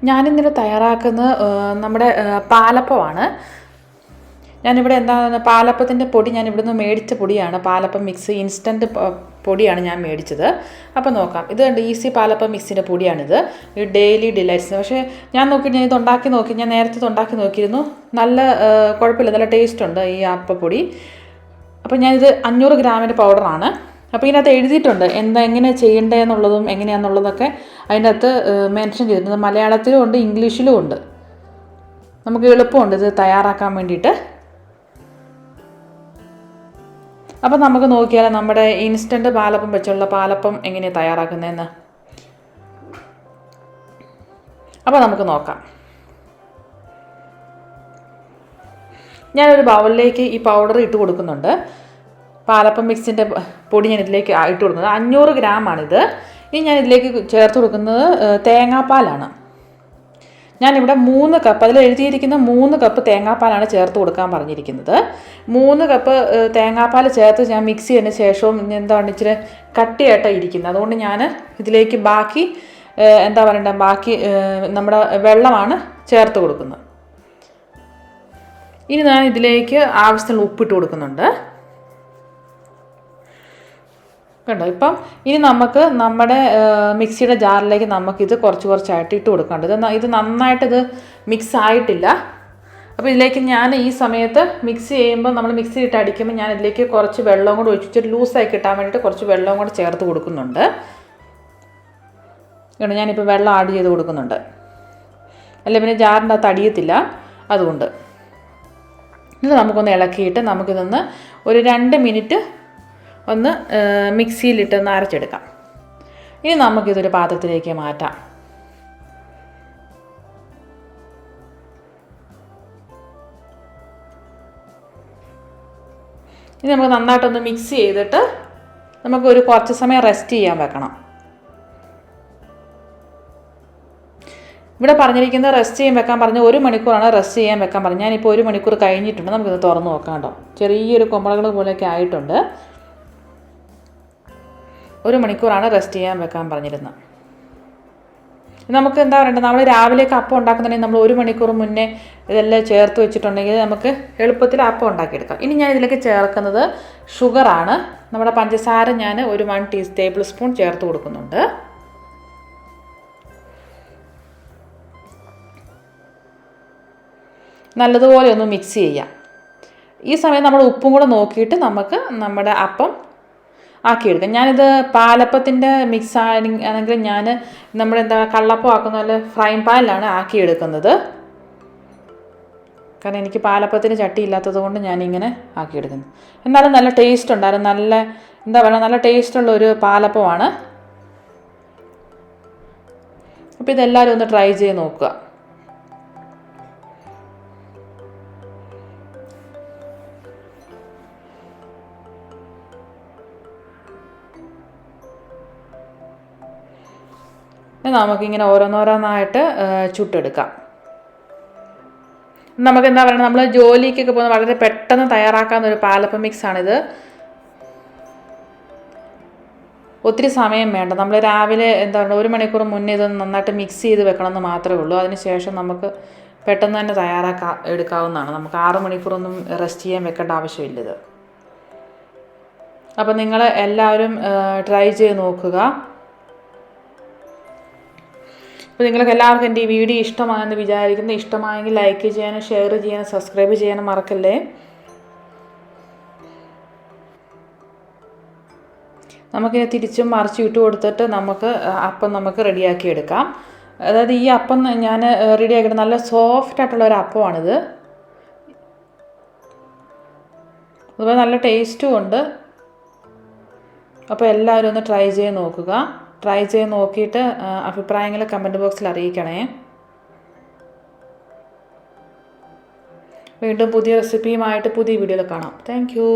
ഞാനിന്നിവിടെ തയ്യാറാക്കുന്നത് നമ്മുടെ പാലപ്പമാണ്. ഞാനിവിടെ എന്താണ് പാലപ്പത്തിൻ്റെ പൊടി ഞാൻ ഇവിടുന്ന് മേടിച്ച പൊടിയാണ്. പാലപ്പം മിക്സ് ഇൻസ്റ്റൻറ്റ് പൊടിയാണ് ഞാൻ മേടിച്ചത്. അപ്പോൾ നോക്കാം. ഇത് കണ്ട് ഈസി പാലപ്പം മിക്സിൻ്റെ പൊടിയാണിത്. ഈ ഡെയിലി ഡിലൈറ്റ്സ്. പക്ഷേ ഞാൻ നോക്കിയിട്ട് ഞാൻ ഇത് ഉണ്ടാക്കി നോക്കി. ഞാൻ നേരത്തെ ഇത് ഉണ്ടാക്കി നോക്കിയിരുന്നു. നല്ല കുഴപ്പമില്ല, നല്ല ടേസ്റ്റ് ഉണ്ട് ഈ അപ്പപ്പൊടി. അപ്പോൾ ഞാനിത് 500 ഗ്രാമിൻ്റെ പൗഡറാണ്. അപ്പോൾ ഇതിനകത്ത് എഴുതിയിട്ടുണ്ട് എങ്ങനെ ചെയ്യേണ്ടതെന്നുള്ളതും എങ്ങനെയാണെന്നുള്ളതൊക്കെ അതിൻ്റെ അകത്ത് മെൻഷൻ ചെയ്തിട്ടുണ്ട്. മലയാളത്തിലും ഉണ്ട്, ഇംഗ്ലീഷിലും ഉണ്ട്. നമുക്ക് എളുപ്പമുണ്ട് ഇത് തയ്യാറാക്കാൻ വേണ്ടിയിട്ട്. അപ്പോൾ നമുക്ക് നോക്കിയാൽ നമ്മുടെ ഇൻസ്റ്റൻറ്റ് പാലപ്പം വെച്ചുള്ള പാലപ്പം എങ്ങനെയാണ് തയ്യാറാക്കുന്നതെന്ന്. അപ്പോൾ നമുക്ക് നോക്കാം. ഞാനൊരു ബൗളിലേക്ക് ഈ പൗഡർ ഇട്ട് കൊടുക്കുന്നുണ്ട്. പാലപ്പം മിക്സിൻ്റെ പൊടി ഞാൻ ഇതിലേക്ക് ഇട്ട് കൊടുക്കുന്നത് 500 ഗ്രാമാണിത്. ഇനി ഞാൻ ഇതിലേക്ക് ചേർത്ത് കൊടുക്കുന്നത് തേങ്ങാപ്പാലാണ്. ഞാനിവിടെ 3 കപ്പ്, അതിൽ എഴുതിയിരിക്കുന്ന 3 കപ്പ് തേങ്ങാപ്പാലാണ് ചേർത്ത് കൊടുക്കാൻ പറഞ്ഞിരിക്കുന്നത്. 3 കപ്പ് തേങ്ങാപ്പാൽ ചേർത്ത് ഞാൻ മിക്സ് ചെയ്തതിന് ശേഷവും എന്താണ് ഇച്ചിരി കട്ടിയായിട്ടാണ് ഇരിക്കുന്നത്. അതുകൊണ്ട് ഞാൻ ഇതിലേക്ക് ബാക്കി ബാക്കി നമ്മുടെ വെള്ളമാണ് ചേർത്ത് കൊടുക്കുന്നത്. ഇനി ഞാൻ ഇതിലേക്ക് ആവശ്യത്തിനുള്ള ഉപ്പിട്ട് കൊടുക്കുന്നുണ്ട്. കണ്ടോ? ഇപ്പം ഇനി നമുക്ക് നമ്മുടെ മിക്സിയുടെ ജാറിലേക്ക് നമുക്കിത് കുറച്ചായിട്ട് ഇട്ട് കൊടുക്കേണ്ടത്. ഇത് നന്നായിട്ടിത് മിക്സ് ആയിട്ടില്ല. അപ്പോൾ ഇതിലേക്ക് ഞാൻ ഈ സമയത്ത് മിക്സ് ചെയ്യുമ്പോൾ നമ്മൾ മിക്സിയിട്ട് അടിക്കുമ്പോൾ ഞാൻ ഇതിലേക്ക് കുറച്ച് വെള്ളം കൂടെ ഒഴിച്ചിട്ട് ലൂസായി കിട്ടാൻ വേണ്ടിയിട്ട് കുറച്ച് വെള്ളം കൂടെ ചേർത്ത് കൊടുക്കുന്നുണ്ട്. കണ്ടോ? ഞാനിപ്പോൾ വെള്ളം ആഡ് ചെയ്ത് കൊടുക്കുന്നുണ്ട്. അല്ല പിന്നെ ജാറിൻ്റെ അകത്ത് അടിയത്തില്ല, അതുകൊണ്ട്. ഇത് നമുക്കൊന്ന് ഇളക്കിയിട്ട് നമുക്കിതൊന്ന് ഒരു 2 മിനിറ്റ് ഒന്ന് മിക്സിയിലിട്ടൊന്ന് അരച്ചെടുക്കാം. ഇനി നമുക്കിതൊരു പാത്രത്തിലേക്ക് മാറ്റാം. ഇനി നമുക്ക് നന്നായിട്ടൊന്ന് മിക്സ് ചെയ്തിട്ട് നമുക്കൊരു കുറച്ച് സമയം റെസ്റ്റ് ചെയ്യാൻ വെക്കണം. ഇവിടെ പറഞ്ഞിരിക്കുന്നത് റെസ്റ്റ് ചെയ്യാൻ വെക്കാൻ പറഞ്ഞ് 1 മണിക്കൂറാണ് റെസ്റ്റ് ചെയ്യാൻ വെക്കാൻ പറഞ്ഞത്. ഞാനിപ്പോൾ 1 മണിക്കൂർ കഴിഞ്ഞിട്ടുണ്ട്. നമുക്കിത് തുറന്ന് നോക്കാം. കേട്ടോ, ചെറിയൊരു കുമ്പളകൾ പോലെയൊക്കെ ആയിട്ടുണ്ട്. 1 മണിക്കൂറാണ് റെസ്റ്റ് ചെയ്യാൻ വെക്കാൻ പറഞ്ഞിരുന്നത്. നമുക്ക് എന്താ പറയേണ്ടത്, നമ്മൾ രാവിലേക്ക് അപ്പം ഉണ്ടാക്കുന്നുണ്ടെങ്കിൽ നമ്മൾ 1 മണിക്കൂർ മുന്നേ ഇതെല്ലാം ചേർത്ത് വെച്ചിട്ടുണ്ടെങ്കിൽ നമുക്ക് എളുപ്പത്തിൽ അപ്പം ഉണ്ടാക്കിയെടുക്കാം. ഇനി ഞാൻ ഇതിലേക്ക് ചേർക്കുന്നത് ഷുഗറാണ്. നമ്മുടെ പഞ്ചസാര ഞാൻ ഒരു 1 ടേബിൾ സ്പൂൺ ചേർത്ത് കൊടുക്കുന്നുണ്ട്. നല്ലതുപോലെ ഒന്ന് മിക്സ് ചെയ്യാം. ഈ സമയം നമ്മൾ ഉപ്പും കൂടെ നോക്കിയിട്ട് നമുക്ക് നമ്മുടെ അപ്പം ആക്കിയെടുക്കാം. ഞാനിത് പാലപ്പത്തിൻ്റെ മിക്സ് ആണെങ്കിൽ ഞാൻ കള്ളപ്പം ആക്കുന്ന പോലെ ഫ്രൈ പാനിലാണ് ആക്കിയെടുക്കുന്നത്. കാരണം എനിക്ക് പാലപ്പത്തിന് ചട്ടി ഇല്ലാത്തത് കൊണ്ട് ഞാനിങ്ങനെ ആക്കിയെടുക്കുന്നു. എന്നാലും നല്ല ടേസ്റ്റ് ഉണ്ടായിരുന്നു. നല്ല ടേസ്റ്റുള്ള ഒരു പാലപ്പമാണ്. അപ്പോൾ ഇതെല്ലാവരും ഒന്ന് ട്രൈ ചെയ്ത് നോക്കുക. നമുക്കിങ്ങനെ ഓരോന്നോരോന്നായിട്ട് ചുട്ടെടുക്കാം. നമുക്ക് എന്താ പറയുക, നമ്മൾ ജോലിക്കൊക്കെ പോകുന്ന വളരെ പെട്ടെന്ന് തയ്യാറാക്കാവുന്ന ഒരു പാലപ്പം മിക്സാണിത്. ഒത്തിരി സമയം വേണ്ട. നമ്മൾ രാവിലെ 1 മണിക്കൂർ മുന്നേ ഇതൊന്ന് നന്നായിട്ട് മിക്സ് ചെയ്ത് വെക്കണമെന്ന് മാത്രമേ ഉള്ളൂ. അതിനുശേഷം നമുക്ക് പെട്ടെന്ന് തന്നെ എടുക്കാവുന്നതാണ്. നമുക്ക് 6 മണിക്കൂറൊന്നും റെസ്റ്റ് ചെയ്യാൻ വെക്കേണ്ട ആവശ്യമില്ലത്. അപ്പോൾ നിങ്ങൾ എല്ലാവരും ട്രൈ ചെയ്ത് നോക്കുക. അപ്പോൾ നിങ്ങൾക്ക് എല്ലാവർക്കും എൻ്റെ ഈ വീഡിയോ ഇഷ്ടമായെന്ന് വിചാരിക്കുന്നു. ഇഷ്ടമായെങ്കിൽ ലൈക്ക് ചെയ്യാനും ഷെയർ ചെയ്യാനും സബ്സ്ക്രൈബ് ചെയ്യാനും മറക്കല്ലേ. നമുക്കിത് തിരിച്ചും മറിച്ചും ഇട്ട് കൊടുത്തിട്ട് നമുക്ക് റെഡിയാക്കി എടുക്കാം. അതായത് ഈ അപ്പം ഞാൻ റെഡിയാക്കിയിട്ട് നല്ല സോഫ്റ്റായിട്ടുള്ള ഒരു അപ്പമാണിത്. അതുപോലെ നല്ല ടേസ്റ്റും ഉണ്ട്. അപ്പോൾ എല്ലാവരും ഒന്ന് ട്രൈ ചെയ്ത് നോക്കുക. ട്രൈ ചെയ്ത് നോക്കിയിട്ട് അഭിപ്രായങ്ങൾ കമൻറ്റ് ബോക്സിൽ അറിയിക്കണേ. വീണ്ടും പുതിയ റെസിപ്പിയുമായിട്ട് പുതിയ വീഡിയോയിൽ കാണാം. Thank you.